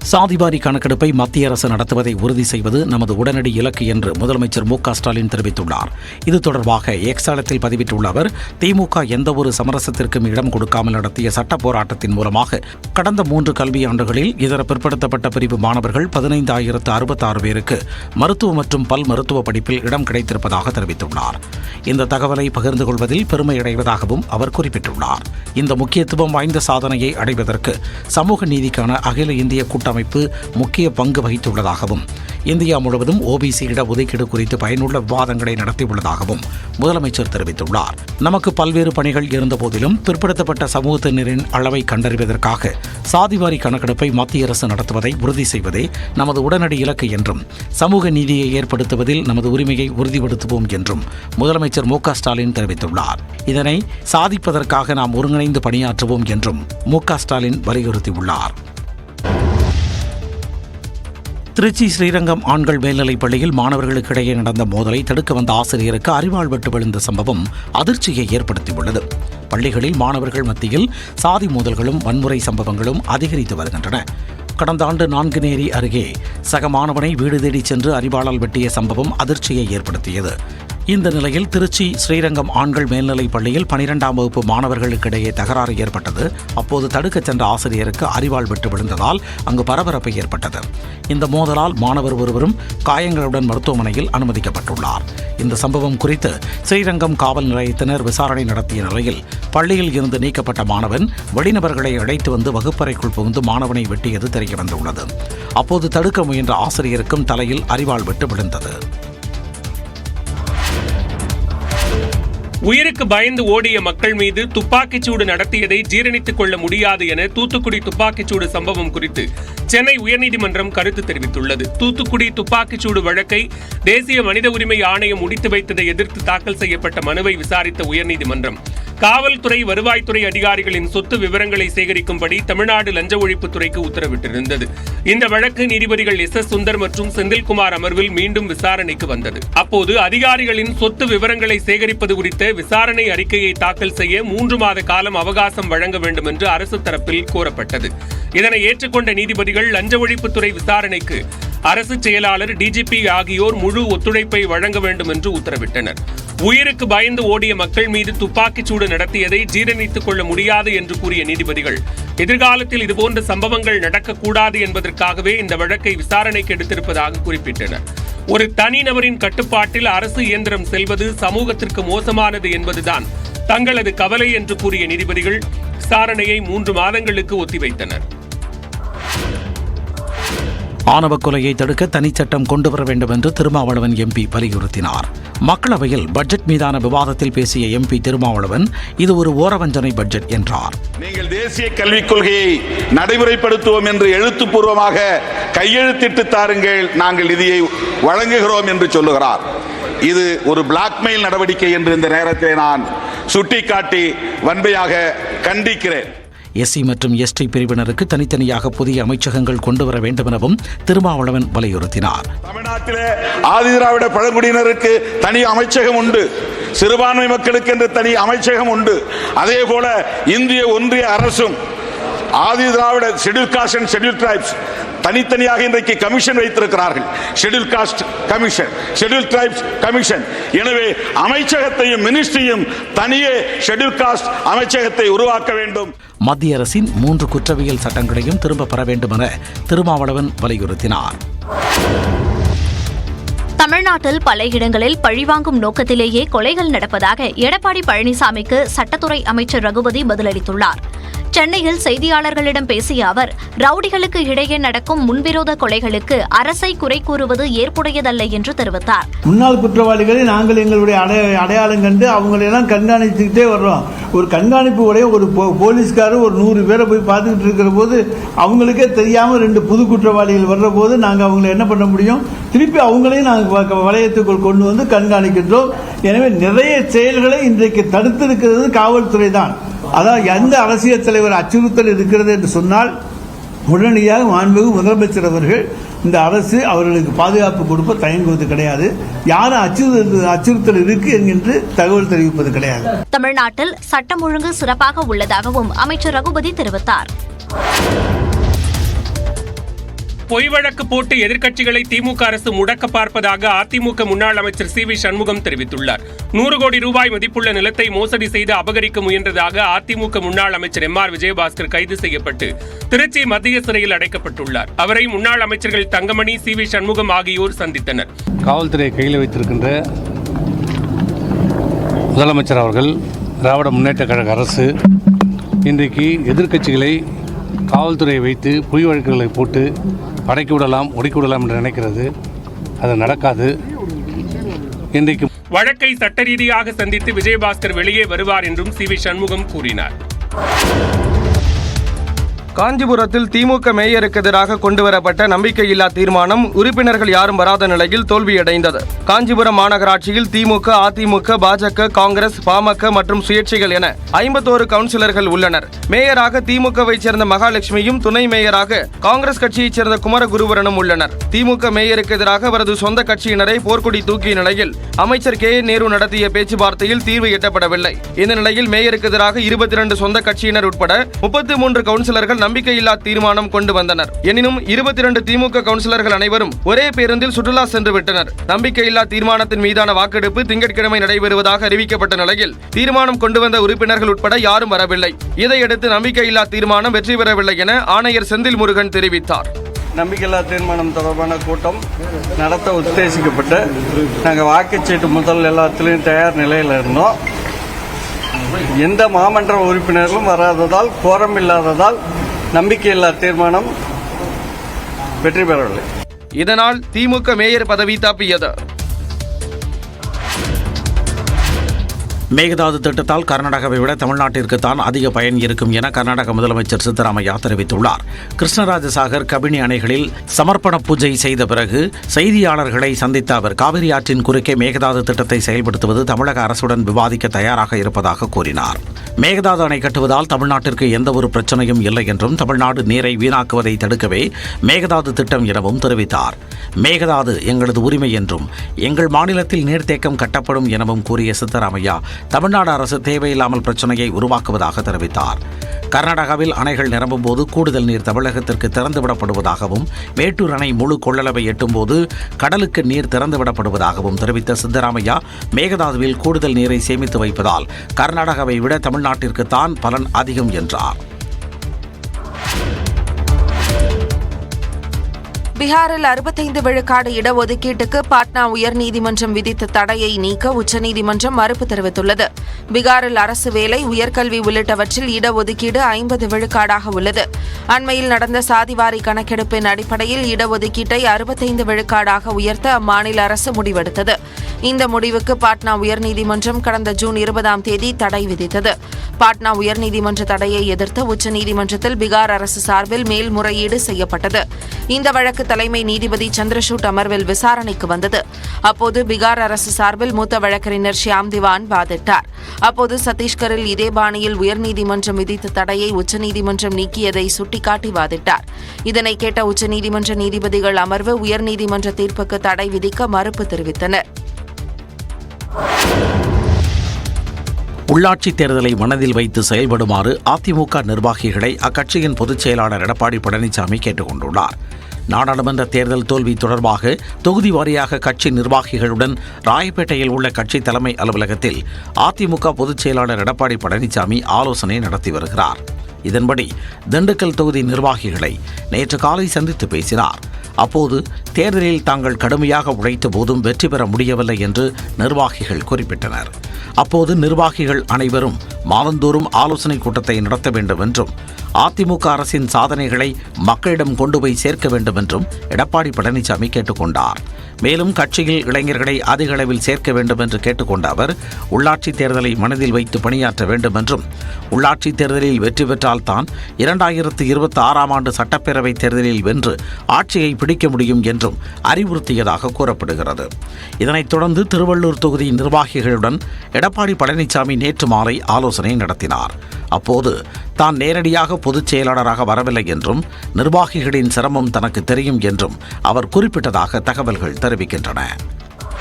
சாதிவாரி கணக்கெடுப்பை மத்திய அரசு நடத்துவதை உறுதி செய்வது நமது உடனடி இலக்கு என்று முதலமைச்சர் மு க ஸ்டாலின் தெரிவித்துள்ளார். இது தொடர்பாக எக்ஸ் தளத்தில் பதிவிட்டுள்ள அவர், திமுக எந்தவொரு சமரசத்திற்கும் இடம் கொடுக்காமல் நடத்திய சட்ட போராட்டத்தின் மூலமாக கடந்த 3 கல்வியாண்டுகளில் இதர பிற்படுத்தப்பட்ட பிரிவு மாணவர்கள் 15,066 பேருக்கு மருத்துவ மற்றும் பல் மருத்துவ படிப்பில் இடம் கிடைத்திருப்பதாக தெரிவித்துள்ளார். இந்த தகவலை பகிர்ந்து கொள்வதில் பெருமையடைவதாகவும் அவர் குறிப்பிட்டுள்ளார். இந்த முக்கியத்துவம் வாய்ந்த சாதனையை அடைவதற்கு சமூக நீதிக்கான அகில இந்திய கூட்டமைப்பு முக்கிய பங்கு வகித்துள்ளதாகவும், இந்தியா முழுவதும் ஓபிசி இடஒதுக்கீடு குறித்து பயனுள்ள விவாதங்களை நடத்தியுள்ளதாகவும் முதலமைச்சர் தெரிவித்துள்ளார். நமக்கு பல்வேறு பணிகள் இருந்தபோதிலும் பிற்படுத்தப்பட்ட சமூகத்தினரின் அளவை கண்டறிவதற்காக சாதிவாரி கணக்கெடுப்பை மத்திய அரசு நடத்துவதை உறுதி செய்வதே நமது உடனடி இலக்கு என்றும், சமூக நீதியை ஏற்படுத்துவதில் நமது உரிமையை உறுதிப்படுத்துவோம் என்றும் முதலமைச்சர் மு க ஸ்டாலின் தெரிவித்துள்ளார். இதனை சாதிப்பதற்காக நாம் ஒருங்கிணைந்து பணியாற்றுவோம் என்றும் மு க ஸ்டாலின் வலியுறுத்தியுள்ளார். திருச்சி ஸ்ரீரங்கம் ஆண்கள் மேல்நிலைப் பள்ளியில் மாணவர்களுக்கு இடையே நடந்த மோதலை தடுக்க வந்த ஆசிரியருக்கு அரிவாள் வெட்டு விழுந்த சம்பவம் அதிர்ச்சியை ஏற்படுத்தியுள்ளது. பள்ளிகளில் மாணவர்கள் மத்தியில் சாதி மோதல்களும் வன்முறை சம்பவங்களும் அதிகரித்து வருகின்றன. கடந்த ஆண்டு நான்குநேரி அருகே சக மாணவனை வீடு தேடிச் சென்று அரிவாளால் வெட்டிய சம்பவம் அதிர்ச்சியை ஏற்படுத்தியது. இந்த நிலையில் திருச்சி ஸ்ரீரங்கம் ஆண்கள் மேல்நிலைப் பள்ளியில் 12ஆம் வகுப்பு மாணவர்களுக்கிடையே தகராறு ஏற்பட்டது. அப்போது தடுக்கச் சென்ற ஆசிரியருக்கு அரிவாள் வெட்டு விழுந்ததால் அங்கு பரபரப்பு ஏற்பட்டது. இந்த மோதலால் மாணவர் ஒருவரும் காயங்களுடன் மருத்துவமனையில் அனுமதிக்கப்பட்டுள்ளார். இந்த சம்பவம் குறித்து ஸ்ரீரங்கம் காவல் நிலையத்தினர் விசாரணை நடத்திய நிலையில் பள்ளியில் இருந்து நீக்கப்பட்ட மாணவன் வெளிநபர்களை அழைத்து வந்து வகுப்பறைக்குள் புகுந்து மாணவனை வெட்டியது தெரியவந்துள்ளது. அப்போது தடுக்க முயன்ற ஆசிரியருக்கும் தலையில் அரிவாள் வெட்டு விழுந்தது. உயிருக்கு பயந்து ஓடிய மக்கள் மீது துப்பாக்கிச்சூடு நடத்தியதை ஜீரணித்துக் கொள்ள முடியாது என தூத்துக்குடி துப்பாக்கிச்சூடு சம்பவம் குறித்து சென்னை உயர்நீதிமன்றம் கருத்து தெரிவித்துள்ளது. தூத்துக்குடி துப்பாக்கிச்சூடு வழக்கை தேசிய மனித உரிமை ஆணையம் முடித்து வைத்ததை எதிர்த்து தாக்கல் செய்யப்பட்ட மனுவை விசாரித்த உயர்நீதிமன்றம் காவல்துறை, வருவாய்த்துறை அதிகாரிகளின் சொத்து விவரங்களை சேகரிக்கும்படி தமிழ்நாடு லஞ்ச ஒழிப்புத்துறைக்கு உத்தரவிட்டிருந்தது. இந்த வழக்கு நீதிபதிகள் எஸ். சுந்தர் மற்றும் செந்தில்குமார் அமர்வில் மீண்டும் விசாரணைக்கு வந்தது. அப்போது அதிகாரிகளின் சொத்து விவரங்களை சேகரிப்பது குறித்த விசாரணை அறிக்கையை தாக்கல் செய்ய 3 மாத காலம் அவகாசம் வழங்க வேண்டும் என்று அரசு தரப்பில் கோரப்பட்டது. இதனை ஏற்றுக்கொண்ட நீதிபதிகள் லஞ்ச ஒழிப்புத்துறை விசாரணைக்கு அரசு செயலாளர், டிஜிபி ஆகியோர் முழு ஒத்துழைப்பை வழங்க வேண்டும் என்று உத்தரவிட்டனர். உயிருக்கு பயந்து ஓடிய மக்கள் மீது துப்பாக்கிச்சூடு நடத்தியதை ஜீரணித்துக் கொள்ள முடியாது என்று கூறிய நீதிபதிகள், எதிர்காலத்தில் இதுபோன்ற சம்பவங்கள் நடக்கக்கூடாது என்பதற்காகவே இந்த வழக்கை விசாரணைக்கு எடுத்திருப்பதாக குறிப்பிட்டனர். ஒரு தனிநபரின் கட்டுப்பாட்டில் அரசு இயந்திரம் செல்வது சமூகத்திற்கு மோசமானது என்பதுதான் தங்களது கவலை என்று கூறிய நீதிபதிகள் விசாரணையை 3 மாதங்களுக்கு ஒத்திவைத்தனர். ஆணவ கொலையை தடுக்க தனிச்சட்டம் கொண்டுவர வேண்டும் என்று திருமாவளவன் எம்பி வலியுறுத்தினார். மக்களவையில் பட்ஜெட் மீதான விவாதத்தில் பேசிய எம்பி திருமாவளவன், இது ஒரு ஓரவஞ்சனை பட்ஜெட் என்றார். நீங்கள் தேசிய கல்விக் கொள்கையை நடைமுறைப்படுத்துவோம் என்று எழுத்துப்பூர்வமாக கையெழுத்திட்டு தாருங்கள், நாங்கள் நிதியை வழங்குகிறோம் என்று சொல்லுகிறார். இது ஒரு பிளாக்மெயில் நடவடிக்கை என்று இந்த நேரத்தில் நான் சுட்டிக்காட்டி வன்மையாக கண்டிக்கிறேன். எஸ்சி மற்றும் எஸ்டி பிரிவினருக்கு தனித்தனியாக புதிய அமைச்சகங்கள் கொண்டுவர வேண்டும் எனவும் திருமாவளவன் வலியுறுத்தினார். தமிழ்நாட்டில் ஆதிதிராவிட பழங்குடியினருக்கு தனி அமைச்சகம் உண்டு, சிறுபான்மை மக்களுக்கு என்று தனி அமைச்சகம் உண்டு. அதே போல இந்திய ஒன்றிய அரசும் ஆதிதிராவிட schedule caste and schedule tribes தனித்தனியாக இன்றைக்கு கமிஷன் வைத்திருக்கிறார்கள். Schedule caste commission, schedule tribes commission. எனவே அமைச்சகத்தையும் மினிஸ்ட்ரியும் தனியே ஷெட்யூல் காஸ்ட் அமைச்சகத்தை உருவாக்க வேண்டும். மத்திய அரசின் 3 குற்றவியல் சட்டங்களையும் திரும்ப பெற வேண்டும் என திருமாவளவன் வலியுறுத்தினார். தமிழ்நாட்டில் பல இடங்களில் பழிவாங்கும் நோக்கத்திலேயே கொலைகள் நடப்பதாக எடப்பாடி பழனிசாமிக்கு சட்டத்துறை அமைச்சர் ரகுபதி பதிலளித்துள்ளார். சென்னையில் செய்தியாளர்களிடம் பேசிய அவர், ரவுடிகளுக்கு இடையே நடக்கும் முன்விரோத கொலைகளுக்கு அரசை குறை கூறுவது ஏற்புடையதல்ல என்று தெரிவித்தார். முன்னாள் குற்றவாளிகளை நாங்கள் எங்களுடைய அடையாளம் கண்டு அவங்களெல்லாம் கண்காணித்துக்கிட்டே வர்றோம். ஒரு கண்காணிப்பு உடைய ஒரு போலீஸ்காரர் ஒரு 100 பேரை போய் பார்த்துக்கிட்டு இருக்கிற போது அவங்களுக்கே தெரியாமல் 2 புது குற்றவாளிகள் வர்ற போது நாங்கள் அவங்களை என்ன பண்ண முடியும்? திருப்பி அவங்களையும் நாங்கள் வளையத்துக்குள் கொண்டு வந்து கண்காணிக்கின்றோம். எனவே நிறைய செயல்களை இன்றைக்கு தடுத்திருக்கிறது காவல்துறை தான். அதாவது எந்த அரசியல் தலைவர் அச்சுறுத்தல் இருக்கிறது என்று சொன்னால் உடனடியாக மாண்புமிகு முதலமைச்சர் அவர்கள் இந்த அரசு அவர்களுக்கு பாதுகாப்பு கொடுப்ப தயங்குவது கிடையாது. யாரும் அச்சுறுத்தல் இருக்கு என்று தகவல் தெரிவிப்பது கிடையாது. தமிழ்நாட்டில் சட்டம் ஒழுங்கு சிறப்பாக உள்ளதாகவும் அமைச்சர் ரகுபதி தெரிவித்தார். பொய் வழக்கு போட்டு எதிர்க்கட்சிகளை திமுக அரசு முடக்க பார்ப்பதாக அதிமுக முன்னாள் அமைச்சர் சி வி சண்முகம் தெரிவித்துள்ளார். 100 கோடி ரூபாய் மதிப்புள்ள நிலத்தை மோசடி செய்து அபகரிக்க முயன்றதாக அதிமுக முன்னாள் அமைச்சர் எம்.ஆர். விஜயபாஸ்கர் கைது செய்யப்பட்டு திருச்சி மத்திய சிறையில் அடைக்கப்பட்டுள்ளார். அவரை முன்னாள் அமைச்சர்கள் தங்கமணி, சி வி சண்முகம் ஆகியோர் சந்தித்தனர். காவல்துறையை கையில் வைத்திருக்கின்ற முதலமைச்சர் அவர்கள், திராவிட முன்னேற்றக் கழக அரசு இன்றைக்கு எதிர்க்கட்சிகளை காவல்துறையை வைத்து பொய் வழக்குகளை போட்டு அடக்கி விடலாம், ஒடுக்கி விடலாம் என்று நினைக்கிறது. அது நடக்காது. இன்றைக்கு வழக்கை சட்ட ரீதியாக சந்தித்து விஜயபாஸ்கர் வெளியே வருவார் என்றும் சி வி சண்முகம் கூறினார். காஞ்சிபுரத்தில் திமுக மேயருக்கு எதிராக கொண்டுவரப்பட்ட நம்பிக்கையில்லா தீர்மானம் உறுப்பினர்கள் யாரும் வராத நிலையில் தோல்வியடைந்தது. காஞ்சிபுரம் மாநகராட்சியில் திமுக, அதிமுக, பாஜக, காங்கிரஸ், பாமக மற்றும் சுயேட்சைகள் என 51 கவுன்சிலர்கள் உள்ளனர். மேயராக திமுகவைச் சேர்ந்த மகாலட்சுமியும், துணை மேயராக காங்கிரஸ் கட்சியைச் சேர்ந்த குமரகுருவரனும் உள்ளனர். திமுக மேயருக்கு எதிராக அவரது சொந்த கட்சியினரை போர்க்கொடி தூக்கிய நிலையில் அமைச்சர் கே. நேரு நடத்திய பேச்சுவார்த்தையில் தீர்வு எட்டப்படவில்லை. இந்த நிலையில் மேயருக்கு எதிராக 22 சொந்த கட்சியினர் உட்பட 33 கவுன்சிலர்கள் நம்பிக்கையில்லா தீர்மானம் கொண்டு வந்தனர். எனினும் 22 திமுக கவுன்சிலர்கள் அனைவரும் ஒரே பேருந்தில் சுற்றுலா சென்று விட்டனர். நம்பிக்கையில்லா தீர்மானத்தின் மீதான வாக்கெடுப்பு திங்கட்கிழமை நடைபெறுவதாக அறிவிக்கப்பட்ட நிலையில் தீர்மானம் கொண்டு வந்த உறுப்பினர்கள் உட்பட யாரும் வரவில்லை. இதையடுத்து நம்பிக்கையில்லா தீர்மானம் வெற்றி பெறவில்லை என ஆணையர் செந்தில் முருகன் தெரிவித்தார். நம்பிக்கையில்லா தீர்மானம் தொடர்பான கூட்டம் நடத்த உத்தேசிக்கப்பட்டு நாங்கள் வாக்குச்சீட்டு முதல் எல்லாத்திலையும் தயார் நிலையில் இருந்தோம். எந்த மாமன்ற உறுப்பினர்களும் வராததால், கோரம் இல்லாததால் நம்பிக்கையில்லா தீர்மானம் வெற்றி பெறவில்லை. இதனால் திமுக மேயர் பதவி தப்பியது. மேகதாது திட்டத்தால் கர்நாடகாவை விட தமிழ்நாட்டிற்கு தான் அதிக பயன் இருக்கும் என கர்நாடக முதலமைச்சர் சித்தராமையா தெரிவித்துள்ளார். கிருஷ்ணராஜசாகர், கபினி அணைகளில் சமர்ப்பண பூஜை செய்த பிறகு செய்தியாளர்களை சந்தித்த அவர், காவிரி ஆற்றின் குறுக்கே மேகதாது திட்டத்தை செயல்படுத்துவது தமிழக அரசுடன் விவாதிக்க தயாராக இருப்பதாக கூறினார். மேகதாது அணை கட்டுவதால் தமிழ்நாட்டிற்கு எந்தவொரு பிரச்சனையும் இல்லை என்றும், தமிழ்நாடு நீரை வீணாக்குவதை தடுக்கவே மேகதாது திட்டம் எனவும் தெரிவித்தார். மேகதாது எங்களது உரிமை என்றும், எங்கள் மாநிலத்தில் நீர்த்தேக்கம் கட்டப்படும் எனவும் கூறிய சித்தராமையா, தமிழ்நாடு அரசு தேவையில்லாமல் பிரச்சனையை உருவாக்குவதாக தெரிவித்தார். கர்நாடகாவில் அணைகள் நிரம்பும் போது கூடுதல் நீர் தமிழகத்திற்கு திறந்துவிடப்படுவதாகவும், மேட்டூர் அணை முழு கொள்ளளவை எட்டும் போது கடலுக்கு நீர் திறந்துவிடப்படுவதாகவும் தெரிவித்த சித்தராமையா, மேகதாதுவில் கூடுதல் நீரை சேமித்து வைப்பதால் கர்நாடகாவை விட தமிழ்நாட்டிற்கு தான் பலன் அதிகம் என்றார். பீகாரில் 65 விழுக்காடு இடஒதுக்கீட்டுக்கு பாட்னா உயர்நீதிமன்றம் விதித்த தடையை நீக்க உச்சநீதிமன்றம் மறுப்பு தெரிவித்துள்ளது. பீகாரில் அரசு வேலை, உயர்கல்வி உள்ளிட்டவற்றில் இடஒதுக்கீடு 50 விழுக்காடாக உள்ளது. அண்மையில் நடந்த சாதிவாரி கணக்கெடுப்பின் அடிப்படையில் இடஒதுக்கீட்டை 65 விழுக்காடாக உயர்த்த அம்மாநில அரசு முடிவெடுத்தது. இந்த முடிவுக்கு பாட்னா உயர்நீதிமன்றம் கடந்த ஜூன் 20ஆம் தேதி தடை விதித்தது. பாட்னா உயர்நீதிமன்ற தடையை எதிர்த்து உச்சநீதிமன்றத்தில் பீகார் அரசு சார்பில் மேல்முறையீடு செய்யப்பட்டது. இந்த வழக்கு தலைமை நீதிபதி சந்திரசூட் அமர்வில் விசாரணைக்கு வந்தது. அப்போது பீகார் அரசு சார்பில் மூத்த வழக்கறிஞர் ஷியாம் திவான் வாதிட்டார். அப்போது சத்தீஸ்கரில் இதே பாணியில் உயர்நீதிமன்றம் விதித்த தடையை உச்சநீதிமன்றம் நீக்கியதை சுட்டிக்காட்டி வாதிட்டார். இதனை கேட்ட உச்சநீதிமன்ற நீதிபதிகள் அமர்வு உயர்நீதிமன்ற தீர்ப்புக்கு தடை விதிக்க மறுப்பு தெரிவித்தனர். உள்ளாட்சித் தேர்தலை மனதில் வைத்து செயல்படுமாறு அதிமுக நிர்வாகிகளை அக்கட்சியின் பொதுச் செயலாளர் எடப்பாடி பழனிசாமி கேட்டுக் கொண்டுள்ளார். நாடாளுமன்ற தேர்தல் தோல்வி தொடர்பாக தொகுதி வாரியாக கட்சி நிர்வாகிகளுடன் ராயப்பேட்டையில் உள்ள கட்சி தலைமை அலுவலகத்தில் அதிமுக பொதுச் செயலாளர் எடப்பாடி பழனிசாமி ஆலோசனை நடத்தி வருகிறார். இதன்படி திண்டுக்கல் தொகுதி நிர்வாகிகளை நேற்று காலை சந்தித்து பேசினார். அப்போது தேர்தலில் தாங்கள் கடுமையாக உழைத்த போதும் வெற்றி பெற முடியவில்லை என்று நிர்வாகிகள் குறிப்பிட்டனர். அப்போது நிர்வாகிகள் அனைவரும் மாதந்தோறும் ஆலோசனை கூட்டத்தை நடத்த வேண்டும் என்றும், அதிமுக அரசின் சாதனைகளை மக்களிடம் கொண்டு போய் சேர்க்க வேண்டும் என்றும் எடப்பாடி பழனிசாமி கேட்டுக்கொண்டார். மேலும் கட்சியில் இளைஞர்களை அதிக அளவில் சேர்க்க வேண்டும் என்று கேட்டுக்கொண்ட அவர், உள்ளாட்சித் தேர்தலை மனதில் வைத்து பணியாற்ற வேண்டும் என்றும், உள்ளாட்சித் தேர்தலில் வெற்றி பெற்றால்தான் 2026ஆம் ஆண்டு சட்டப்பேரவை தேர்தலில் வென்று ஆட்சியை பிடிக்க முடியும் என்றும் அறிவுறுத்தியதாக கூறப்படுகிறது. இதனைத் தொடர்ந்து திருவள்ளூர் தொகுதி நிர்வாகிகளுடன் எடப்பாடி பழனிசாமி நேற்று மாலை ஆலோசனை நடத்தினார். அப்போது தான் நேரடியாக பொதுச் செயலாளராக வரவில்லை என்றும், நிர்வாகிகளின் சிரமம் தனக்கு தெரியும் என்றும் அவர் குறிப்பிட்டதாக தகவல்கள் தெரிவிக்கின்றன.